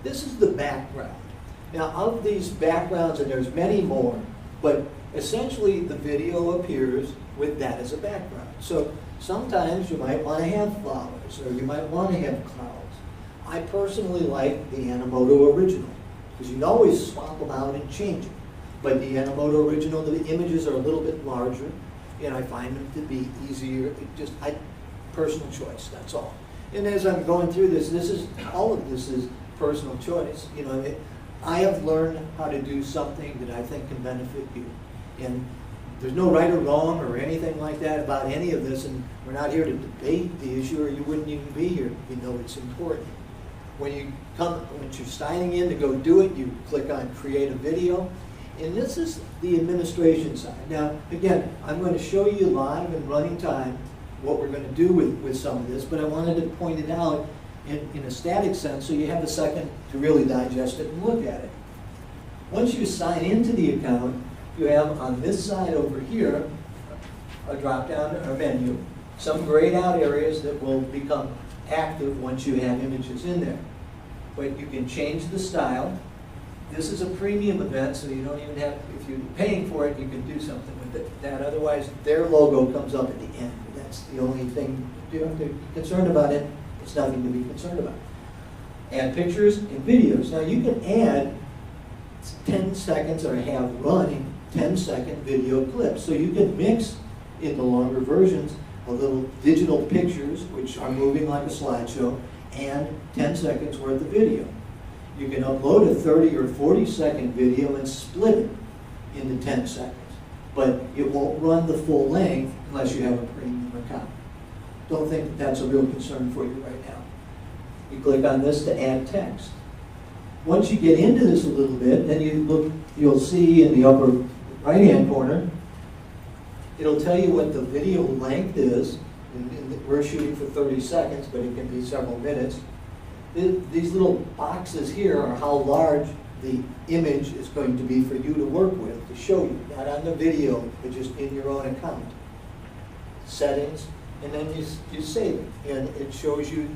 This is the background. Now, of these backgrounds, and there's many more, but essentially the video appears with that as a background. So sometimes you might want to have flowers, or you might want to have clouds. I personally like the Animoto Original, because you can always swap them out and change it. But the Animoto Original, the images are a little bit larger, and I find them to be easier. Personal choice, that's all. And as I'm going through this, all of this is personal choice. You know, I have learned how to do something that I think can benefit you. And there's no right or wrong or anything like that about any of this, and we're not here to debate the issue, or you wouldn't even be here. You know it's important. When you're signing in to go do it, you click on Create a Video, and this is the administration side. Now, again, I'm going to show you live and running time what we're going to do with some of this, but I wanted to point it out in a static sense so you have a second to really digest it and look at it. Once you sign into the account, you have on this side over here a drop-down menu, some grayed out areas that will become active once you have images in there. But you can change the style. This is a premium event, so you don't even have, if you're paying for it, you can do something with it. That otherwise, their logo comes up at the end. That's the only thing you have to be concerned about it. It's nothing to be concerned about. Add pictures and videos. Now you can add 10 seconds or have running 10-second video clips. So you can mix in the longer versions a little digital pictures, which are moving like a slideshow, and 10 seconds worth of video. You can upload a 30 or 40-second video and split it into 10 seconds. But it won't run the full length unless you have a premium account. Don't think that's a real concern for you right now. You click on this to add text. Once you get into this a little bit, then you'll see in the upper right-hand corner, it'll tell you what the video length is. And we're shooting for 30 seconds, but it can be several minutes. These little boxes here are how large the image is going to be for you to work with, to show you, not on the video, but just in your own account. Settings, and then you save it, and it shows you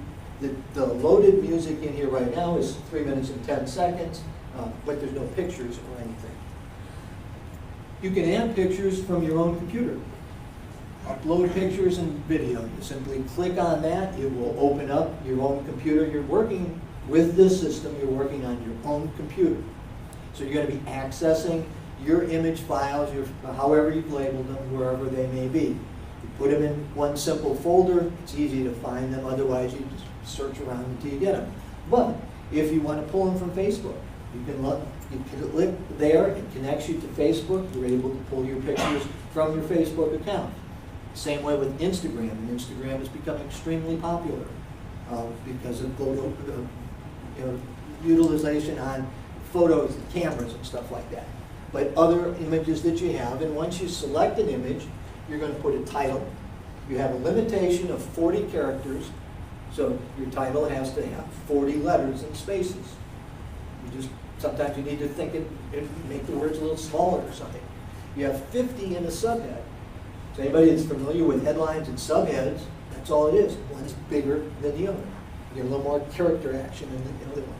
the loaded music in here right now is 3 minutes and 10 seconds, but there's no pictures or anything. You can add pictures from your own computer. Upload pictures and video. You simply click on that, it will open up your own computer. You're working with this system, you're working on your own computer. So you're going to be accessing your image files, however you've labeled them, wherever they may be. You put them in one simple folder, it's easy to find them, otherwise you just search around until you get them. But if you want to pull them from Facebook, you can click there, it connects you to Facebook, you're able to pull your pictures from your Facebook account. Same way with Instagram, and Instagram has become extremely popular because of utilization on photos and cameras and stuff like that. But other images that you have, and once you select an image, you're going to put a title. You have a limitation of 40 characters, so your title has to have 40 letters and spaces. Sometimes you need to think make the words a little smaller or something. You have 50 in a subhead. So anybody that's familiar with headlines and subheads, that's all it is. One's bigger than the other. You get a little more character action in the other one.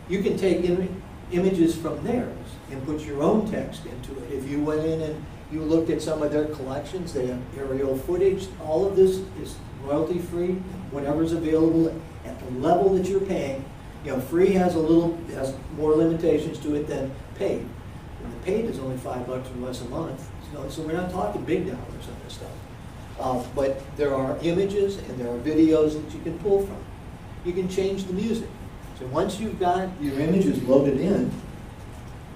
You can take images from theirs and put your own text into it. If you went in and you looked at some of their collections, they have aerial footage. All of this is royalty-free. Whatever's available at the level that you're paying. You know, free has has more limitations to it than paid. And the paid is only $5 or less a month. So we're not talking big dollars on this stuff. But there are images and there are videos that you can pull from. You can change the music. So once you've got your images loaded in,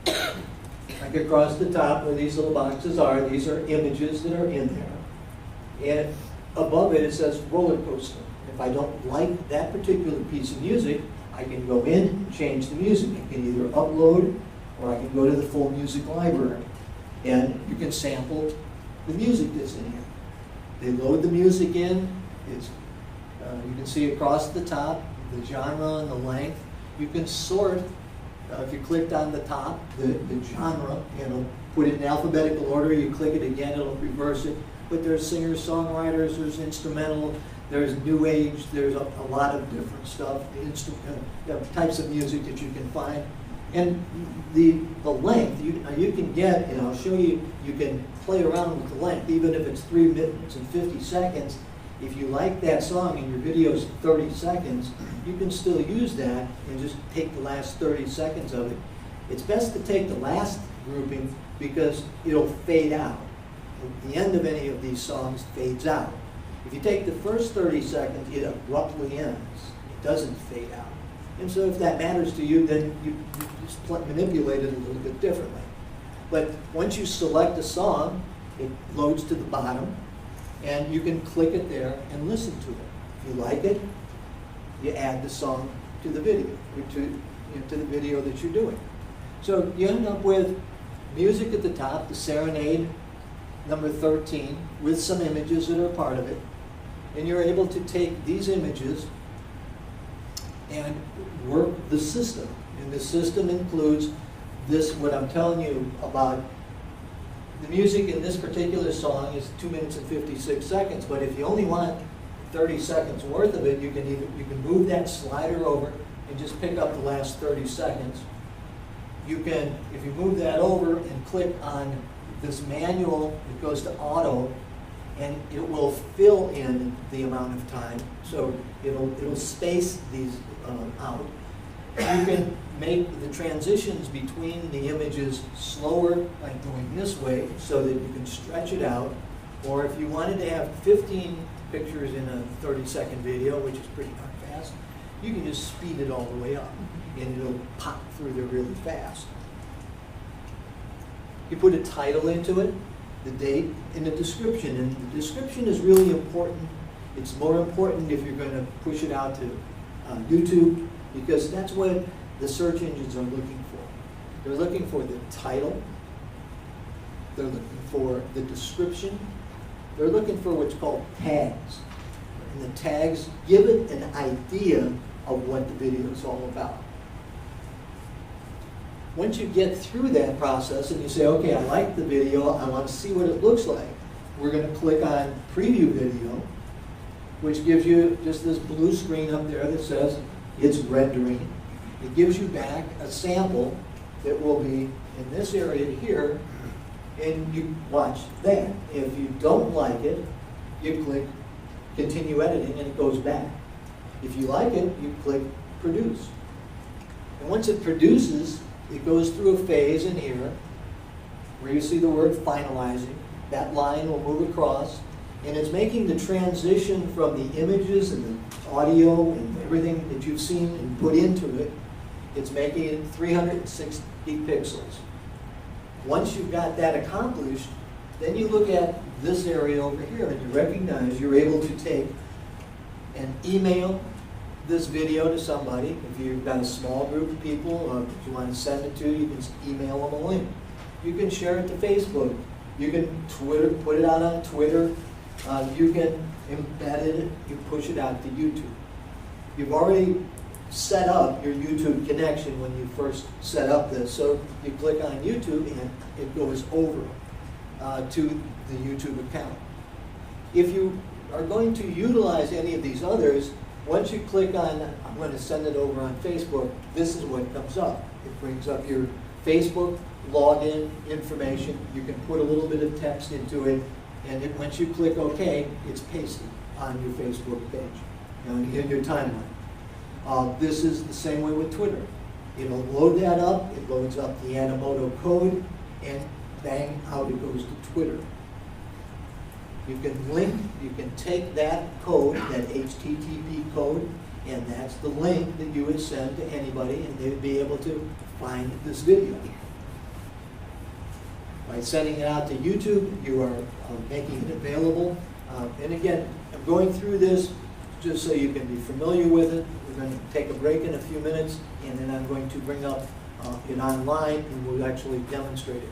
like across the top where these little boxes are, these are images that are in there. And above it says roller coaster. If I don't like that particular piece of music, I can go in and change the music. I can either upload or I can go to the full music library. And you can sample the music that's in here. They load the music in. You can see across the top the genre and the length. You can sort, if you clicked on the top, the genre, put it in alphabetical order. You click it again, it'll reverse it. But there's singers, songwriters, there's instrumental, there's new age, there's a lot of different stuff, types of music that you can find. And the length, you can get, and I'll show you, you can play around with the length, even if it's 3 minutes and 50 seconds. If you like that song and your video's 30 seconds, you can still use that and just take the last 30 seconds of it. It's best to take the last grouping because it'll fade out. The end of any of these songs fades out. If you take the first 30 seconds, it abruptly ends. It doesn't fade out. And so if that matters to you, then you just manipulate it a little bit differently. But once you select a song, it loads to the bottom, and you can click it there and listen to it. If you like it, you add the song to the video, to the video that you're doing. So you end up with music at the top, the serenade, number 13, with some images that are part of it. And you're able to take these images and work the system. And the system includes this, what I'm telling you about. The music in this particular song is 2 minutes and 56 seconds, but if you only want 30 seconds worth of it, you can move that slider over and just pick up the last 30 seconds. You can, if you move that over and click on this manual, it goes to auto, and it will fill in the amount of time. So it'll space these out. You can make the transitions between the images slower by going this way so that you can stretch it out. Or if you wanted to have 15 pictures in a 30-second video, which is pretty darn fast, you can just speed it all the way up and it'll pop through there really fast. You put a title into it, the date, and the description. And the description is really important. It's more important if you're going to push it out to YouTube, because that's what the search engines are looking for. They're looking for the title. They're looking for the description. They're looking for what's called tags. And the tags give it an idea of what the video is all about. Once you get through that process and you say, okay, I like the video, I want to see what it looks like, we're going to click on Preview Video, which gives you just this blue screen up there that says it's rendering. It gives you back a sample that will be in this area here, and you watch that. If you don't like it, you click Continue Editing and it goes back. If you like it, you click Produce. And once it produces, it goes through a phase in here where you see the word finalizing. That line will move across, and it's making the transition from the images and the audio and everything that you've seen and put into it. It's making it 360 pixels. Once you've got that accomplished, then you look at this area over here and you recognize you're able to take and email this video to somebody. If you've got a small group of people if you want to send it to, you can email them a link. You can share it to Facebook. You can put it out on Twitter. You can embed it. You push it out to YouTube. You've already set up your YouTube connection when you first set up this. So you click on YouTube and it goes over to the YouTube account. If you are going to utilize any of these others, once you click on, I'm going to send it over on Facebook, this is what comes up. It brings up your Facebook login information. You can put a little bit of text into it, and once you click OK, it's pasted on your Facebook page, in your timeline. This is the same way with Twitter. It'll load that up, it loads up the Animoto code, and bang, out it goes to Twitter. You can link, you can take that code, that HTTP code, and that's the link that you would send to anybody, and they would be able to find this video. By sending it out to YouTube, you are making it available. And again, I'm going through this just so you can be familiar with it. We're going to take a break in a few minutes, and then I'm going to bring up it online, and we'll actually demonstrate it.